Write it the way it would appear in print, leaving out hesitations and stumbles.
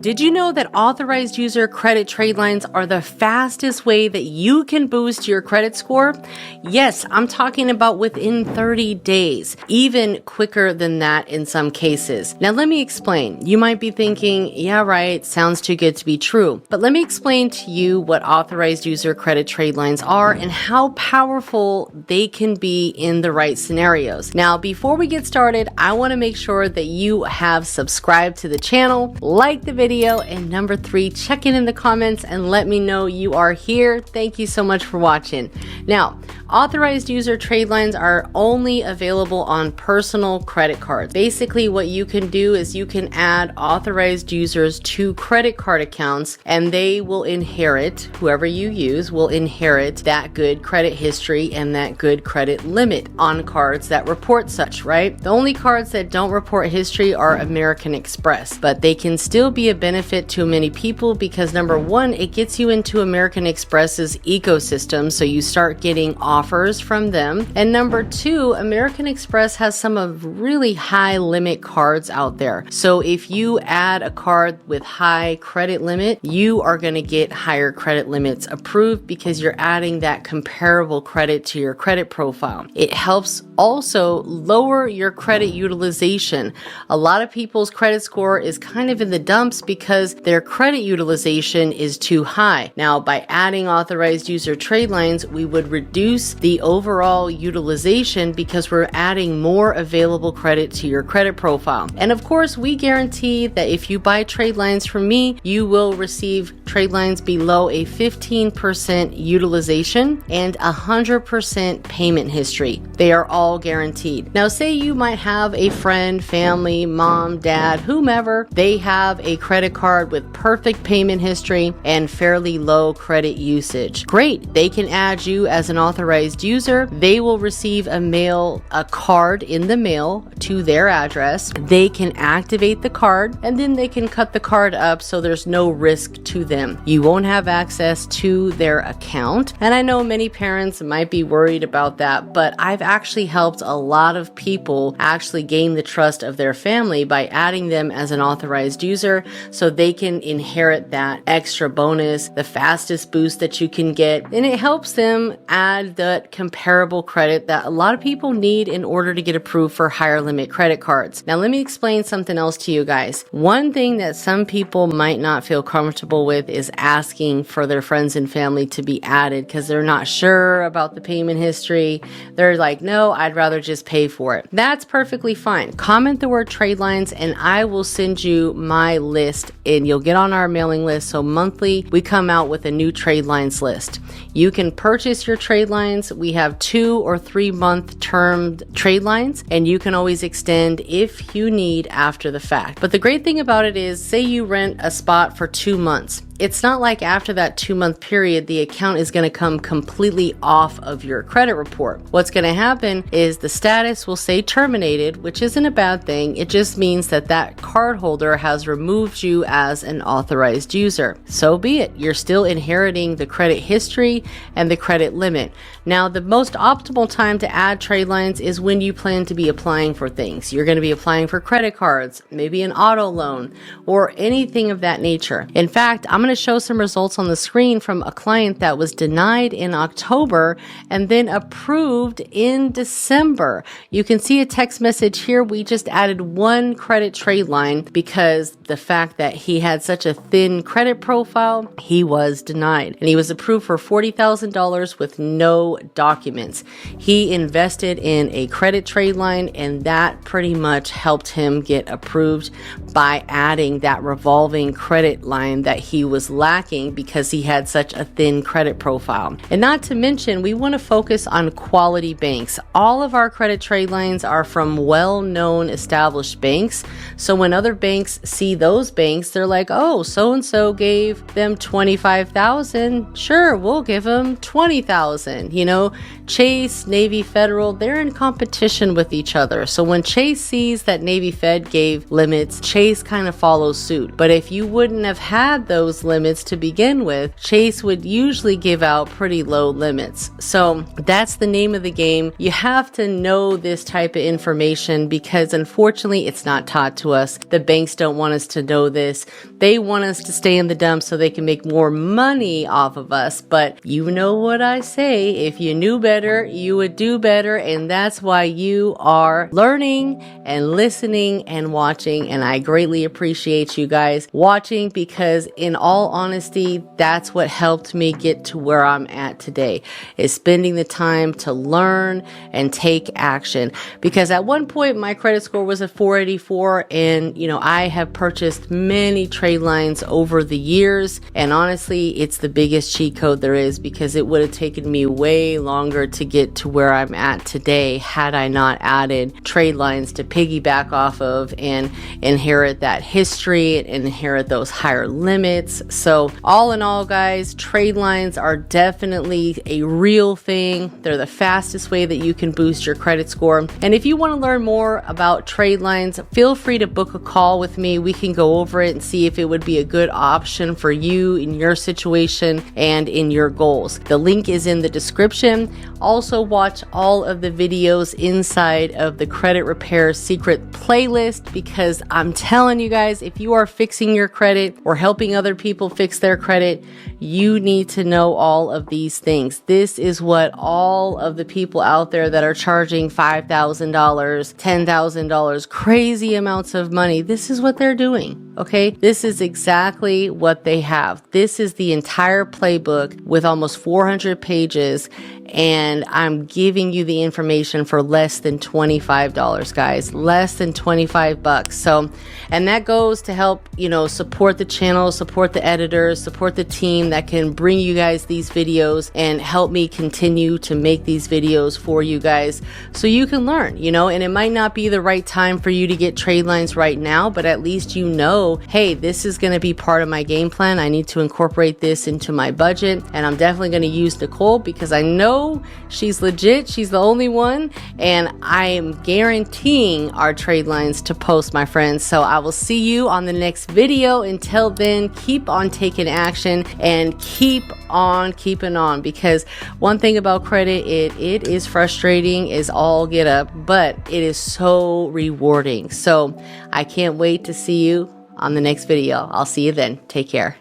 Did you know that authorized user credit trade lines are the fastest way that you can boost your credit score? Yes, I'm talking about within 30 days, even quicker than that in some cases. Now let me explain. You might be thinking, yeah, right, sounds too good to be true. But let me explain to you what authorized user credit trade lines are and how powerful they can be in the right scenarios. Now, before we get started, I want to make sure that you have subscribed to the channel, like the video, and number 3, check in the comments and let me know you are here. Thank you so much for watching. Now, authorized user trade lines are only available on personal credit cards. Basically, what you can do is you can add authorized users to credit card accounts and they will inherit, whoever you use will inherit that good credit history and that good credit limit on cards that report such, right? The only cards that don't report history are American Express, but they can still be a benefit to many people because number 1, it gets you into American Express's ecosystem, so you start getting offers from them. And number 2, American Express has some of really high limit cards out there. So if you add a card with high credit limit, you are going to get higher credit limits approved because you're adding that comparable credit to your credit profile. It helps also lower your credit utilization. A lot of people's credit score is kind of in the dumps because their credit utilization is too high. Now, by adding authorized user trade lines, we would reduce the overall utilization because we're adding more available credit to your credit profile. And of course, we guarantee that if you buy trade lines from me, you will receive trade lines below a 15% utilization and 100% payment history. They are all guaranteed. Now, say you might have a friend, family, mom, dad, whomever, they have a credit card with perfect payment history and fairly low credit usage. Great, they can add you as an authorized user. They will receive a card in the mail to their address. They can activate the card and then they can cut the card up so there's no risk to them. You won't have access to their account. And I know many parents might be worried about that, but I've actually helped a lot of people actually gain the trust of their family by adding them as an authorized user so they can inherit that extra bonus, the fastest boost that you can get, and it helps them add that comparable credit that a lot of people need in order to get approved for higher limit credit cards. Now let me explain something else to you guys. One thing that some people might not feel comfortable with is asking for their friends and family to be added because they're not sure about the payment history. They're like, no, I'd rather just pay for it. That's perfectly fine. Comment the word trade lines and I will send you my list and you'll get on our mailing list. So monthly we come out with a new trade lines list. You can purchase your trade lines. We have 2 or 3 month termed trade lines and you can always extend if you need after the fact. But the great thing about it is, say you rent a spot for 2 months. It's not like after that 2-month period, the account is going to come completely off of your credit report. What's going to happen is the status will say terminated, which isn't a bad thing. It just means that that cardholder has removed you as an authorized user. So be it. You're still inheriting the credit history and the credit limit. Now, the most optimal time to add trade lines is when you plan to be applying for things. You're going to be applying for credit cards, maybe an auto loan, or anything of that nature. In fact, I'm going to show some results on the screen from a client that was denied in October and then approved in December. You can see a text message here. We just added 1 credit trade line because the fact that he had such a thin credit profile, he was denied. And he was approved for $40,000 with no documents. He invested in a credit trade line and that pretty much helped him get approved by adding that revolving credit line that he was lacking because he had such a thin credit profile. And not to mention, we want to focus on quality banks. All of our credit trade lines are from well-known established banks. So when other banks see those banks, they're like, oh, so-and-so gave them $25,000. Sure, we'll give them $20,000. You know, Chase, Navy Federal, they're in competition with each other. So when Chase sees that Navy Fed gave limits, Chase kind of follows suit. But if you wouldn't have had those limits to begin with, Chase would usually give out pretty low limits. So that's the name of the game. You have to know this type of information because unfortunately it's not taught to us. The banks don't want us to know this. They want us to stay in the dumps so they can make more money off of us. But you know what I say, if you knew better, you would do better. And that's why you are learning and listening and watching. And I greatly appreciate you guys watching because in all honesty, that's what helped me get to where I'm at today, is spending the time to learn and take action. Because at one point my credit score was a 484 and I have purchased many trade lines over the years, and honestly it's the biggest cheat code there is because it would have taken me way longer to get to where I'm at today had I not added trade lines to piggyback off of and inherit that history and inherit those higher limits. So all in all, guys, trade lines are definitely a real thing. They're the fastest way that you can boost your credit score. And if you want to learn more about trade lines, feel free to book a call with me. We can go over it and see if it would be a good option for you in your situation and in your goals. The link is in the description. Also, watch all of the videos inside of the Credit Repair Secret playlist because I'm telling you guys, if you are fixing your credit or helping other people fix their credit, you need to know all of these things. This is what all of the people out there that are charging $5,000, $10,000, crazy amounts of money, this is what they're doing. Okay, this is exactly what they have. This is the entire playbook with almost 400 pages, and I'm giving you the information for less than $25, guys, less than 25 bucks. So, and that goes to help, support the channel, support the editors, support the team that can bring you guys these videos and help me continue to make these videos for you guys so you can learn, and it might not be the right time for you to get trade lines right now, but at least hey, this is going to be part of my game plan. I need to incorporate this into my budget, and I'm definitely going to use Nicole because I know she's legit. She's the only one, and I am guaranteeing our trade lines to post, my friends. So I will see you on the next video. Until then, keep on taking action and keep on keeping on, because one thing about credit, it is frustrating is all get up, but it is so rewarding. So I can't wait to see you on the next video. I'll see you then. Take care.